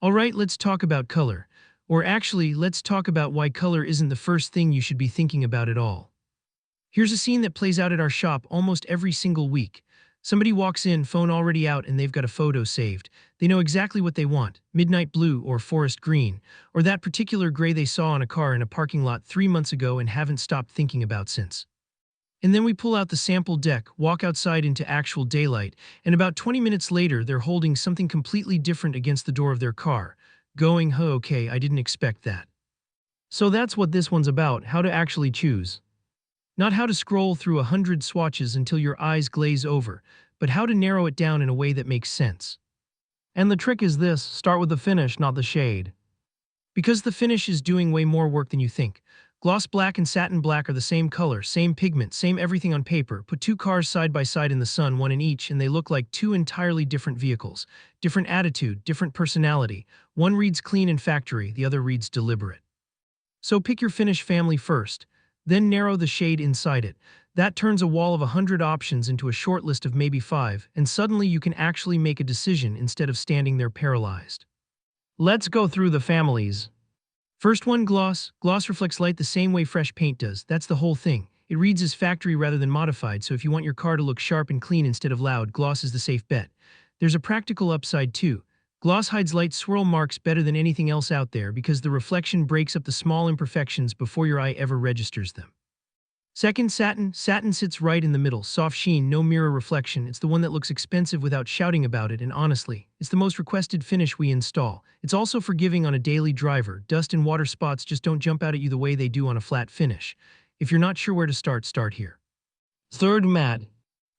Alright, let's talk about color. Or actually, let's talk about why color isn't the first thing you should be thinking about at all. Here's a scene that plays out at our shop almost every single week. Somebody walks in, phone already out, and they've got a photo saved. They know exactly what they want, midnight blue or forest green, or that particular gray they saw on a car in a parking lot 3 months ago and haven't stopped thinking about since. And then we pull out the sample deck, walk outside into actual daylight, and about 20 minutes later they're holding something completely different against the door of their car, going, huh, okay, I didn't expect that. So that's what this one's about, how to actually choose. Not how to scroll through 100 swatches until your eyes glaze over, but how to narrow it down in a way that makes sense. And the trick is this: start with the finish, not the shade. Because the finish is doing way more work than you think. Gloss black and satin black are the same color, same pigment, same everything on paper. Put two cars side by side in the sun, one in each, and they look like two entirely different vehicles. Different attitude, different personality. One reads clean and factory, the other reads deliberate. So pick your finish family first, then narrow the shade inside it. That turns a wall of 100 options into a short list of maybe 5, and suddenly you can actually make a decision instead of standing there paralyzed. Let's go through the families. First one, gloss. Gloss reflects light the same way fresh paint does. That's the whole thing. It reads as factory rather than modified, so if you want your car to look sharp and clean instead of loud, gloss is the safe bet. There's a practical upside too. Gloss hides light swirl marks better than anything else out there because the reflection breaks up the small imperfections before your eye ever registers them. Second, satin. Satin sits right in the middle, soft sheen, no mirror reflection. It's the one that looks expensive without shouting about it, and honestly, it's the most requested finish we install. It's also forgiving on a daily driver. Dust and water spots just don't jump out at you the way they do on a flat finish. If you're not sure where to start, start here. Third, matte.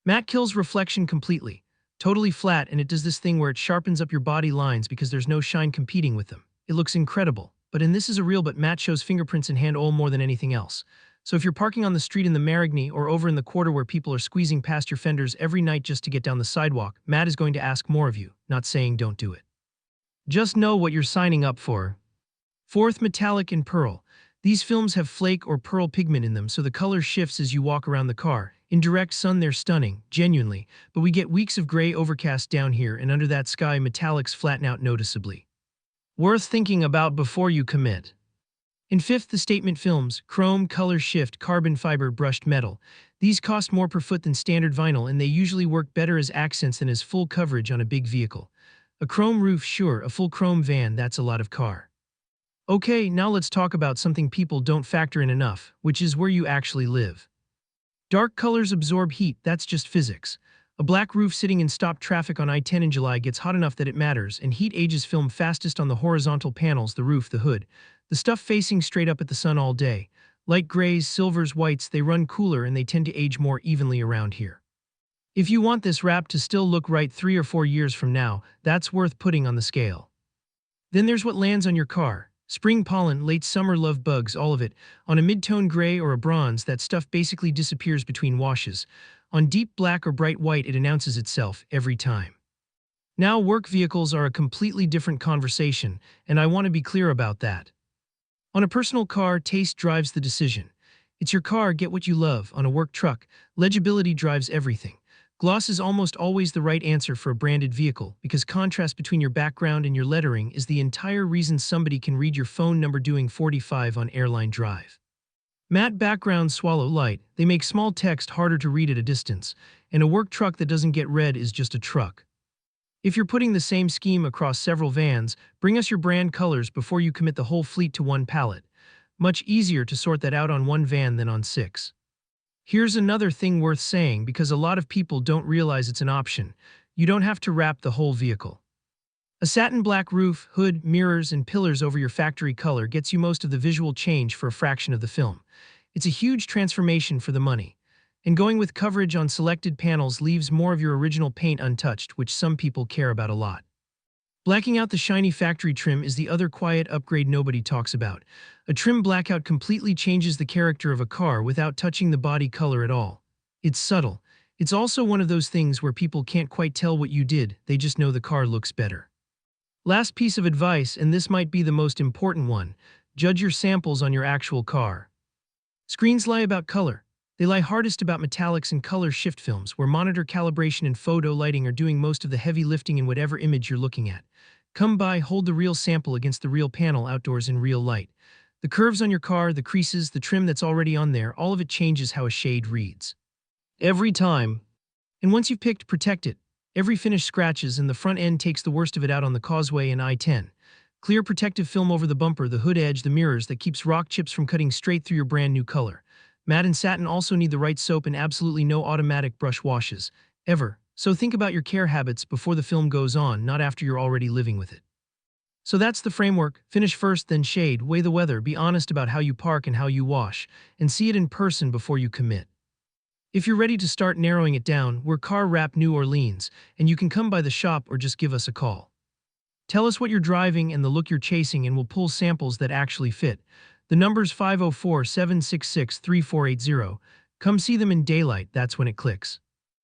Matte kills reflection completely. Totally flat, and it does this thing where it sharpens up your body lines because there's no shine competing with them. It looks incredible. And this is a real, but matte shows fingerprints and hand oil more than anything else. So if you're parking on the street in the Marigny or over in the quarter where people are squeezing past your fenders every night just to get down the sidewalk, matte is going to ask more of you, not saying don't do it. Just know what you're signing up for. Fourth, metallic and pearl. These films have flake or pearl pigment in them, so the color shifts as you walk around the car. In direct sun, they're stunning, genuinely, but we get weeks of gray overcast down here, and under that sky, metallics flatten out noticeably. Worth thinking about before you commit. And fifth, the statement films, chrome, color shift, carbon fiber, brushed metal. These cost more per foot than standard vinyl, and they usually work better as accents than as full coverage on a big vehicle. A chrome roof, sure, a full chrome van, that's a lot of car. Okay, now let's talk about something people don't factor in enough, which is where you actually live. Dark colors absorb heat, that's just physics. A black roof sitting in stopped traffic on I-10 in July gets hot enough that it matters, and heat ages film fastest on the horizontal panels, the roof, the hood. The stuff facing straight up at the sun all day. Light grays, silvers, whites, they run cooler and they tend to age more evenly around here. If you want this wrap to still look right 3 or 4 years from now, that's worth putting on the scale. Then there's what lands on your car. Spring pollen, late summer love bugs, all of it. On a mid-tone gray or a bronze, that stuff basically disappears between washes. On deep black or bright white, it announces itself every time. Now, work vehicles are a completely different conversation, and I want to be clear about that. On a personal car, taste drives the decision. It's your car, get what you love. On a work truck, legibility drives everything. Gloss is almost always the right answer for a branded vehicle because contrast between your background and your lettering is the entire reason somebody can read your phone number doing 45 on airline drive. Matte backgrounds swallow light, they make small text harder to read at a distance, and a work truck that doesn't get read is just a truck. If you're putting the same scheme across several vans, bring us your brand colors before you commit the whole fleet to one palette. Much easier to sort that out on one van than on 6. Here's another thing worth saying because a lot of people don't realize it's an option. You don't have to wrap the whole vehicle. A satin black roof, hood, mirrors, and pillars over your factory color gets you most of the visual change for a fraction of the film. It's a huge transformation for the money. And going with coverage on selected panels leaves more of your original paint untouched, which some people care about a lot. Blacking out the shiny factory trim is the other quiet upgrade nobody talks about. A trim blackout completely changes the character of a car without touching the body color at all. It's subtle. It's also one of those things where people can't quite tell what you did, they just know the car looks better. Last piece of advice, and this might be the most important one, judge your samples on your actual car. Screens lie about color. They lie hardest about metallics and color shift films, where monitor calibration and photo lighting are doing most of the heavy lifting in whatever image you're looking at. Come by, hold the real sample against the real panel outdoors in real light. The curves on your car, the creases, the trim that's already on there, all of it changes how a shade reads. Every time. And once you've picked, protect it. Every finish scratches and the front end takes the worst of it out on the causeway and I-10. Clear protective film over the bumper, the hood edge, the mirrors that keeps rock chips from cutting straight through your brand new color. Matte and satin also need the right soap and absolutely no automatic brush washes. Ever. So think about your care habits before the film goes on, not after you're already living with it. So that's the framework. Finish first, then shade, weigh the weather, be honest about how you park and how you wash, and see it in person before you commit. If you're ready to start narrowing it down, we're Car Wrap New Orleans, and you can come by the shop or just give us a call. Tell us what you're driving and the look you're chasing, and we'll pull samples that actually fit. The number's 504-766-3480. Come see them in daylight, that's when it clicks.